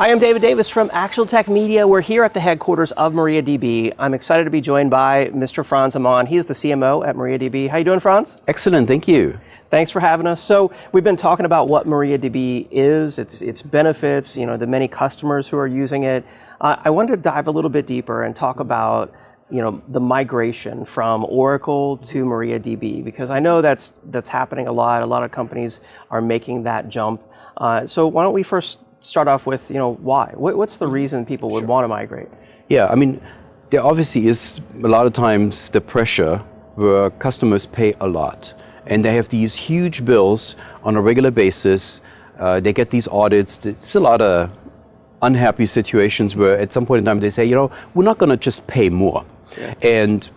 Hi, I'm David Davis from Actual Tech Media. We're here at the headquarters of MariaDB. I'm excited to be joined by Mr. Franz Aman. He is the CMO at MariaDB. How you doing, Franz? Excellent, thank you. Thanks for having us. So we've been talking about what MariaDB is, its benefits, the many customers who are using it. I wanted to dive a little bit deeper and talk about the migration from Oracle to MariaDB, because I know that's happening a lot. A lot of companies are making that jump. So why don't we first start off with why? What's the reason people would want to migrate? Yeah, I mean, there obviously is a lot of times the pressure where customers pay a lot and they have these huge bills on a regular basis. They get these audits. It's a lot of unhappy situations where at some point in time they say, we're not going to just pay more. Yeah. And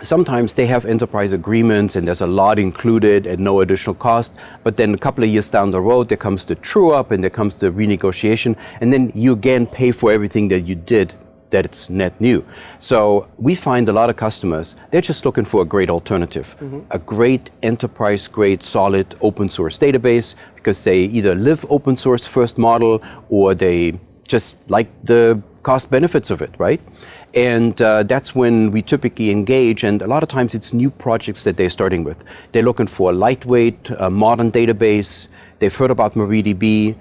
sometimes they have enterprise agreements and there's a lot included at no additional cost, but then a couple of years down the road there comes the true up and there comes the renegotiation, and then you again pay for everything that you did that it's net new. So we find a lot of customers, they're just looking for a great alternative, a great enterprise grade solid open source database, because they either live open source first model or they just like the cost benefits of it, right? And that's when we typically engage, and a lot of times it's new projects that they're starting with. They're looking for a lightweight, modern database. They've heard about MariaDB.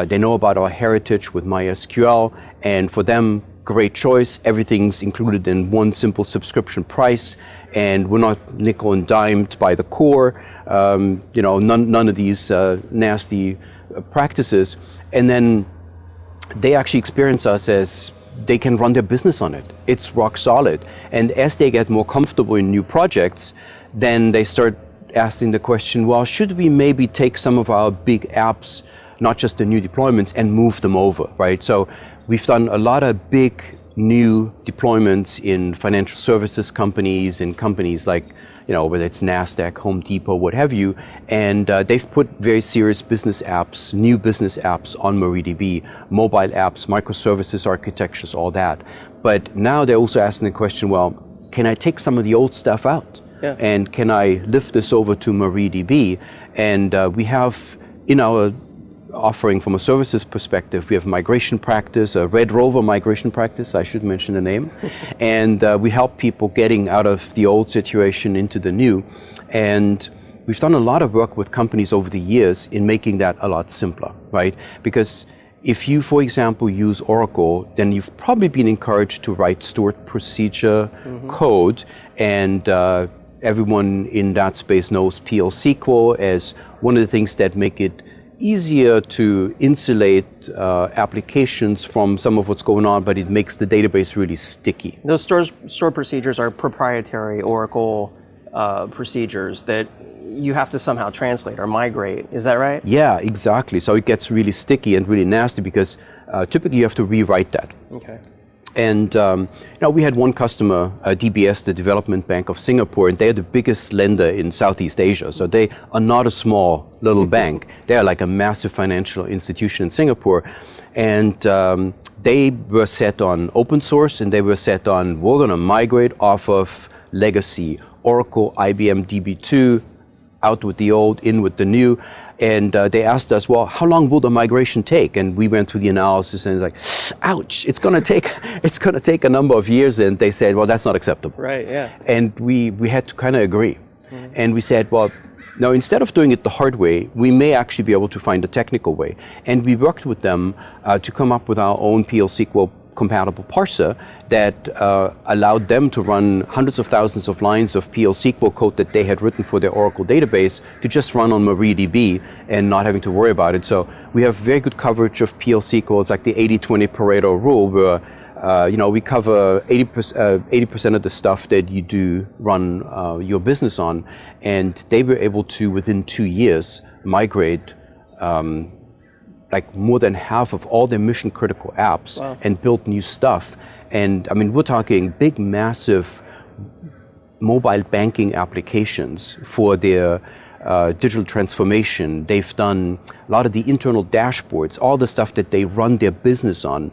They know about our heritage with MySQL, and for them, great choice. Everything's included in one simple subscription price, and we're not nickel and dimed by the core. None of these nasty practices. And then they actually experience us as they can run their business on it. It's rock solid. And as they get more comfortable in new projects, then they start asking the question, well, should we maybe take some of our big apps, not just the new deployments, and move them over, right? So we've done a lot of big new deployments in financial services companies, in companies like, whether it's NASDAQ, Home Depot, what have you, and they've put very serious business apps, new business apps on MariaDB, mobile apps, microservices architectures, all that. But now they're also asking the question, well, can I take some of the old stuff out? Yeah. And can I lift this over to MariaDB? And we have in our offering from a services perspective, we have migration practice, a Red Rover migration practice, I should mention the name, and we help people getting out of the old situation into the new. And we've done a lot of work with companies over the years in making that a lot simpler, right? Because if you, for example, use Oracle, then you've probably been encouraged to write stored procedure code, and everyone in that space knows PL/SQL as one of the things that make it easier to insulate applications from some of what's going on, but it makes the database really sticky. Those stored procedures are proprietary Oracle procedures that you have to somehow translate or migrate. Is that right? Yeah, exactly. So it gets really sticky and really nasty because typically you have to rewrite that. Okay. And we had one customer, DBS, the Development Bank of Singapore, and they're the biggest lender in Southeast Asia. So they are not a small little bank. They are like a massive financial institution in Singapore. And they were set on open source, and they were set on, we're going to migrate off of legacy Oracle, IBM DB2, out with the old, in with the new. And they asked us, well, how long will the migration take? And we went through the analysis and like, ouch, it's going to take a number of years. And they said, well, that's not acceptable. Right, yeah. And we had to kind of agree. And we said, well, now instead of doing it the hard way, we may actually be able to find a technical way. And we worked with them to come up with our own PL/SQL compatible parser that allowed them to run hundreds of thousands of lines of PL/SQL code that they had written for their Oracle database to just run on MariaDB and not having to worry about it. So we have very good coverage of PL/SQL. It's like the 80-20 Pareto rule where we cover 80% of the stuff that you do run your business on, and they were able to, within 2 years, migrate like more than half of all their mission critical apps. Wow. And build new stuff. And I mean, we're talking big, massive mobile banking applications for their digital transformation. They've done a lot of the internal dashboards, all the stuff that they run their business on.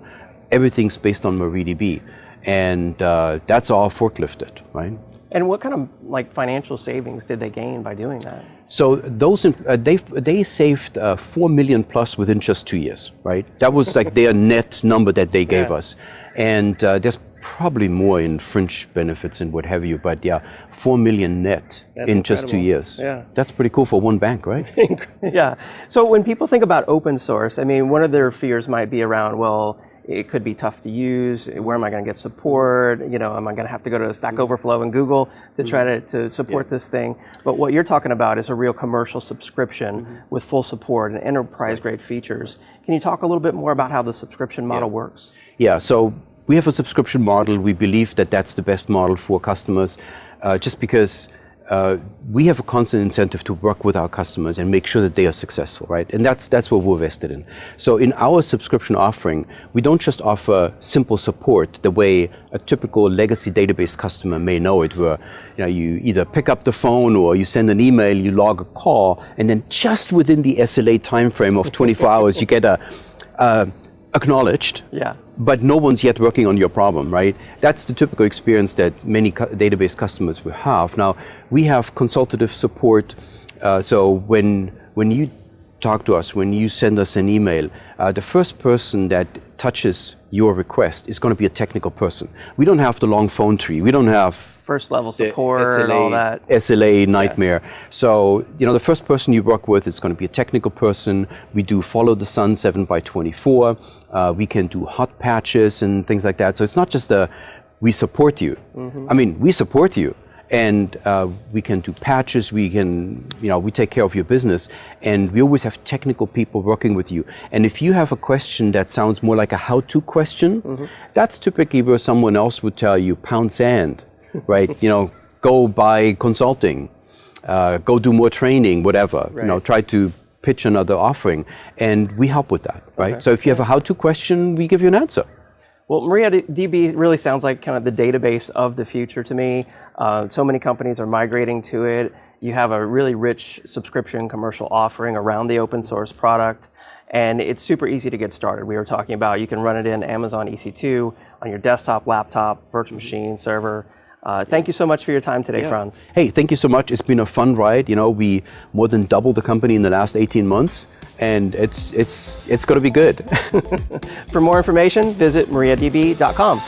Everything's based on MariaDB. And that's all forklifted, right? And what kind of like financial savings did they gain by doing that? So those they saved 4 million plus within just 2 years, right? That was like their net number that they gave us, and there's probably more in fringe benefits and what have you, but yeah, 4 million net in just 2 years. Yeah, that's pretty cool for one bank, right? Yeah. So when people think about open source, I mean, one of their fears might be around, well, it could be tough to use. Where am I going to get support? You know, am I going to have to go to Stack Overflow and Google to try to support this thing? But what you're talking about is a real commercial subscription with full support and enterprise-grade features. Can you talk a little bit more about how the subscription model works? Yeah, so we have a subscription model. We believe that that's the best model for customers, just because we have a constant incentive to work with our customers and make sure that they are successful, right? And that's what we're vested in. So in our subscription offering, we don't just offer simple support the way a typical legacy database customer may know it, where you either pick up the phone or you send an email, you log a call, and then just within the SLA timeframe of 24 hours, you get acknowledged. Yeah. But no one's yet working on your problem, right? That's the typical experience that many database customers will have. Now, we have consultative support. So when you talk to us, when you send us an email, the first person that touches your request is going to be a technical person. We don't have the long phone tree. We don't have first level support and all that. SLA nightmare. Yeah. So, the first person you work with is going to be a technical person. We do follow the sun 7x24. We can do hot patches and things like that. So it's not just we support you. I mean, we support you. And we can do patches, we take care of your business, and we always have technical people working with you. And if you have a question that sounds more like a how-to question, that's typically where someone else would tell you, pound sand, right? Go buy consulting, go do more training, whatever. Right. Try to pitch another offering, and we help with that, right? Okay. So if you have a how-to question, we give you an answer. Well, MariaDB really sounds like kind of the database of the future to me. So many companies are migrating to it. You have a really rich subscription commercial offering around the open source product, and it's super easy to get started. We were talking about you can run it in Amazon EC2 on your desktop, laptop, virtual machine, server. Thank you so much for your time today, Franz. Hey, thank you so much. It's been a fun ride. We more than doubled the company in the last 18 months, and it's going to be good. For more information, visit MariaDB.com.